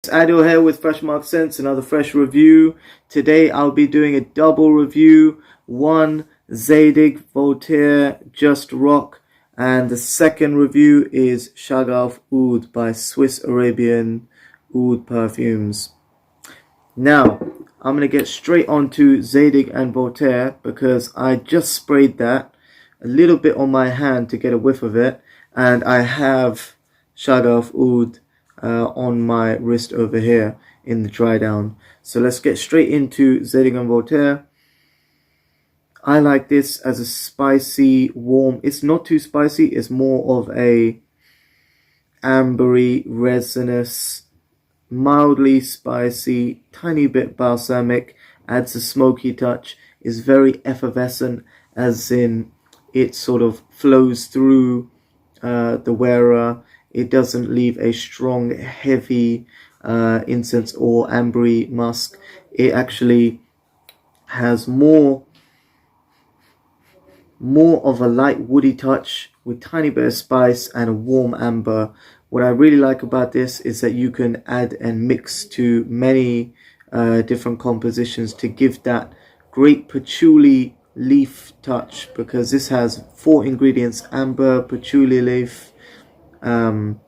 Adil here with Fresh Mark Sense, another fresh review. Today I'll be doing a double review. One, Zadig Voltaire Just Rock, and the second review is Shaghaf Oud by Swiss Arabian Oud Perfumes. Now, I'm going to get straight onto Zadig and Voltaire because I just sprayed that a little bit on my hand to get a whiff of it, and I have Shaghaf Oud on my wrist over here in the dry down. So let's get straight into Zadig and Voltaire. I like this as a spicy, warm. It's not too spicy. It's more of a ambery, resinous, mildly spicy, tiny bit balsamic. Adds a smoky touch. Is very effervescent, as in it sort of flows through the wearer. It doesn't leave a strong, heavy incense or ambery musk. It actually has more of a light woody touch with tiny bit of spice and a warm amber. What I really like about this is that you can add and mix to many different compositions to give that great patchouli leaf touch, because this has 4 ingredients: amber, patchouli leaf, and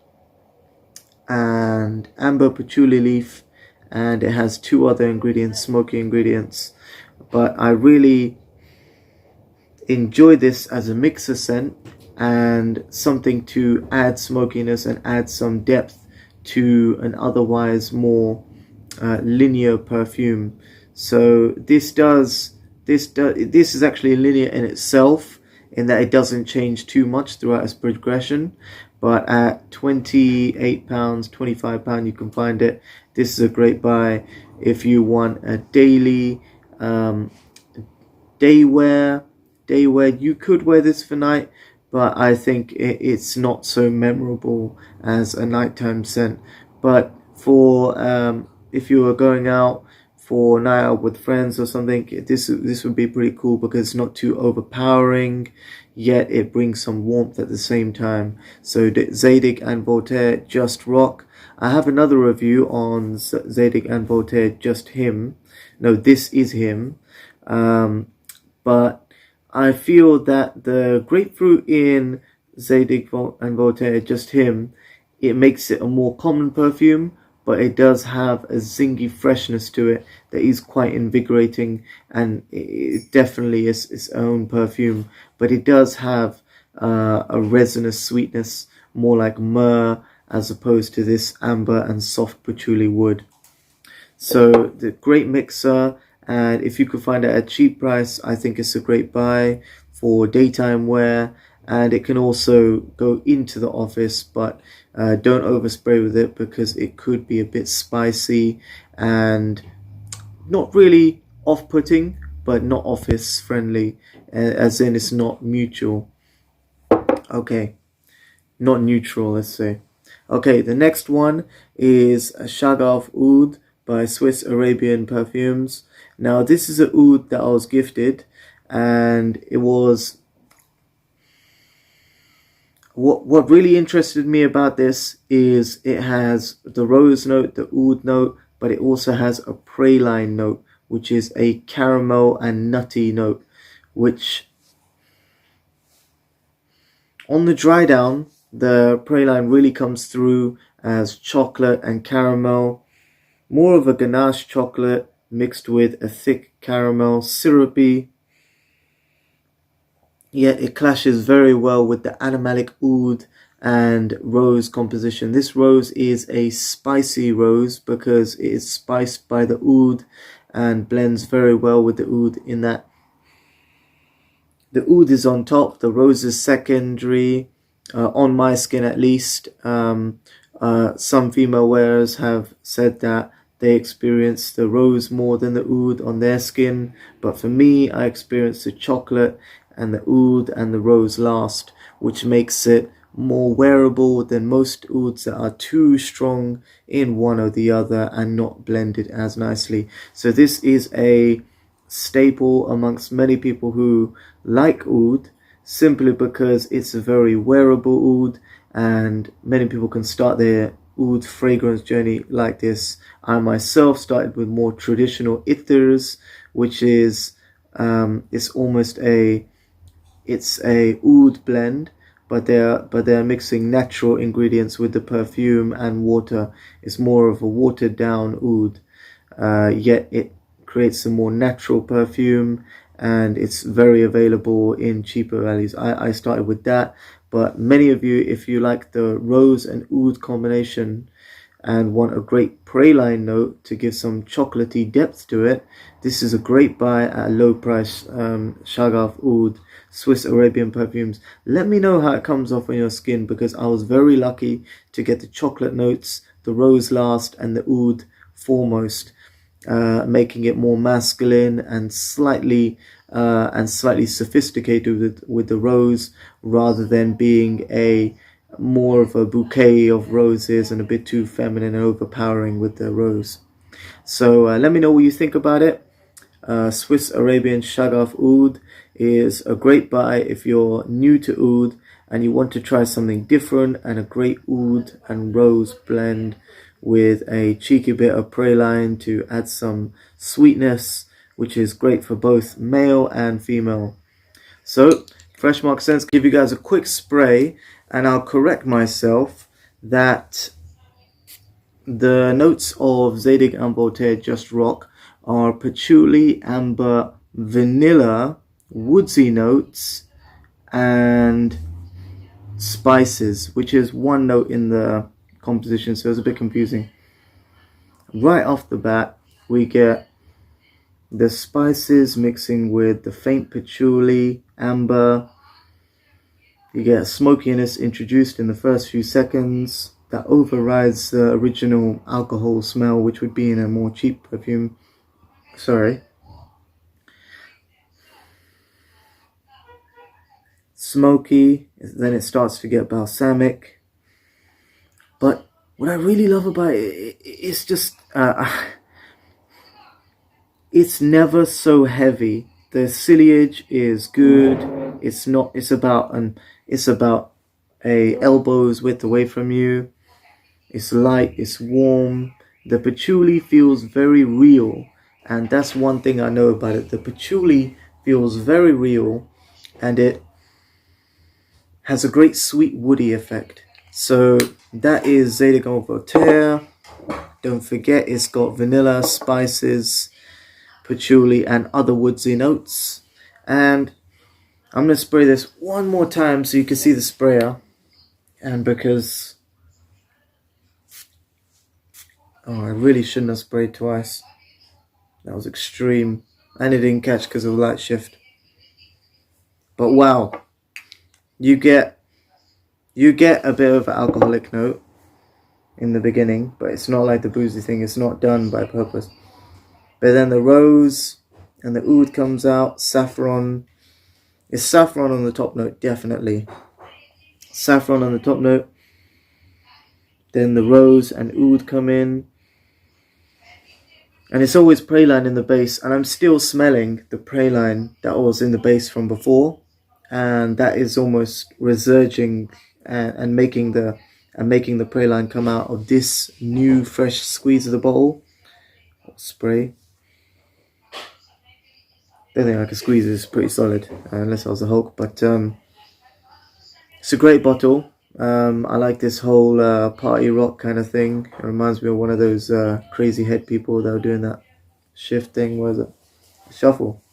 amber patchouli leaf, and it has 2 other ingredients, smoky ingredients. But I really enjoy this as a mixer scent and something to add smokiness and add some depth to an otherwise more linear perfume. So this is actually linear in itself, in that it doesn't change too much throughout its progression. But at £28, £25 you can find it. This is a great buy if you want a daily day wear. You could wear this for night, but I think it's not so memorable as a nighttime scent. But for if you were going out for a night out with friends or something, this would be pretty cool, because it's not too overpowering, yet it brings some warmth at the same time. So Zadig and Voltaire Just Rock. I have another review on Zadig and Voltaire Just Him. No, This Is Him. But I feel that the grapefruit in Zadig and Voltaire Just Him, it makes it a more common perfume, but it does have a zingy freshness to it that is quite invigorating, and it definitely is its own perfume. But it does have a resinous sweetness, more like myrrh, as opposed to this amber and soft patchouli wood. So the great mixer, and if you could find it at a cheap price, I think it's a great buy for daytime wear. And it can also go into the office, but don't overspray with it, because it could be a bit spicy and not really off-putting, but not office friendly, as in it's not mutual. Okay, not neutral, let's say. Okay, the next one is Shaghaf Oud by Swiss Arabian Perfumes. Now this is a oud that I was gifted, and it was what really interested me about this is it has the rose note, the oud note, but it also has a praline note, which is a caramel and nutty note, which on the dry down, the praline really comes through as chocolate and caramel, more of a ganache chocolate mixed with a thick caramel, syrupy. Yet it clashes very well with the animalic oud and rose composition. This rose is a spicy rose because it is spiced by the oud and blends very well with the oud, in that the oud is on top, the rose is secondary, on my skin at least. Some female wearers have said that they experience the rose more than the oud on their skin, but for me, I experience the chocolate and the oud and the rose last, which makes it more wearable than most ouds that are too strong in one or the other and not blended as nicely. So this is a staple amongst many people who like oud, simply because it's a very wearable oud, and many people can start their oud fragrance journey like this. I myself started with more traditional ithers, which is it's almost it's a oud blend, but they're mixing natural ingredients with the perfume and water. It's more of a watered down oud, yet it creates a more natural perfume, and it's very available in cheaper values. I started with that, but many of you, if you like the rose and oud combination and want a great praline note to give some chocolatey depth to it, this is a great buy at a low price. Shaghaf Oud Swiss Arabian perfumes. Let me know how it comes off on your skin, because I was very lucky to get the chocolate notes, the rose last, and the oud foremost, making it more masculine and slightly sophisticated with the rose, rather than being a more of a bouquet of roses and a bit too feminine and overpowering with the rose. So let me know what you think about it. Swiss Arabian Shaghaf Oud is a great buy if you're new to oud and you want to try something different, and a great oud and rose blend with a cheeky bit of praline to add some sweetness, which is great for both male and female. So, Fresh Mark Scents, give you guys a quick spray, and I'll correct myself that the notes of Zadig and Voltaire Just Rock are patchouli, amber, vanilla, woodsy notes, and spices, which is one note in the composition, so it's a bit confusing. Right off the bat, we get the spices mixing with the faint patchouli, amber. You get smokiness introduced in the first few seconds that overrides the original alcohol smell, which would be in a more cheap perfume. Sorry. Smoky, then it starts to get balsamic. But what I really love about it, it's just it's never so heavy. The ciliage is good. It's not. It's about a elbow's width away from you. It's light. It's warm. The patchouli feels very real, and that's one thing I know about it. The patchouli feels very real, and it has a great sweet woody effect. So that is Zadig and Voltaire. Don't forget, it's got vanilla, spices, patchouli, and other woodsy notes. And I'm going to spray this one more time so you can see the sprayer. And because I really shouldn't have sprayed twice. That was extreme. And it didn't catch because of the light shift. But wow, you get a bit of an alcoholic note in the beginning, but it's not like the boozy thing. It's not done by purpose. But then the rose and the oud comes out. Saffron. It's saffron on the top note, definitely. Saffron on the top note. Then the rose and oud come in. And it's always praline in the base. And I'm still smelling the praline that was in the base from before. And that is almost resurging and making the praline come out of this new fresh squeeze of the bottle. Spray. I don't think I can squeeze it. It's pretty solid, unless I was a Hulk. But it's a great bottle. I like this whole party rock kind of thing. It reminds me of one of those crazy head people that were doing that shift thing. What is it? Shuffle.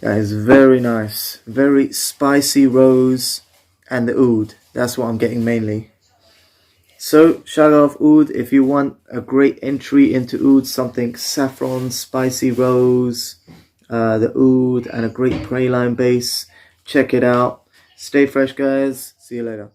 That is very nice. Very spicy rose and the oud. That's what I'm getting mainly. So, Shaghaf Oud, if you want a great entry into oud, something saffron, spicy rose, the oud, and a great praline base, check it out. Stay fresh, guys. See you later.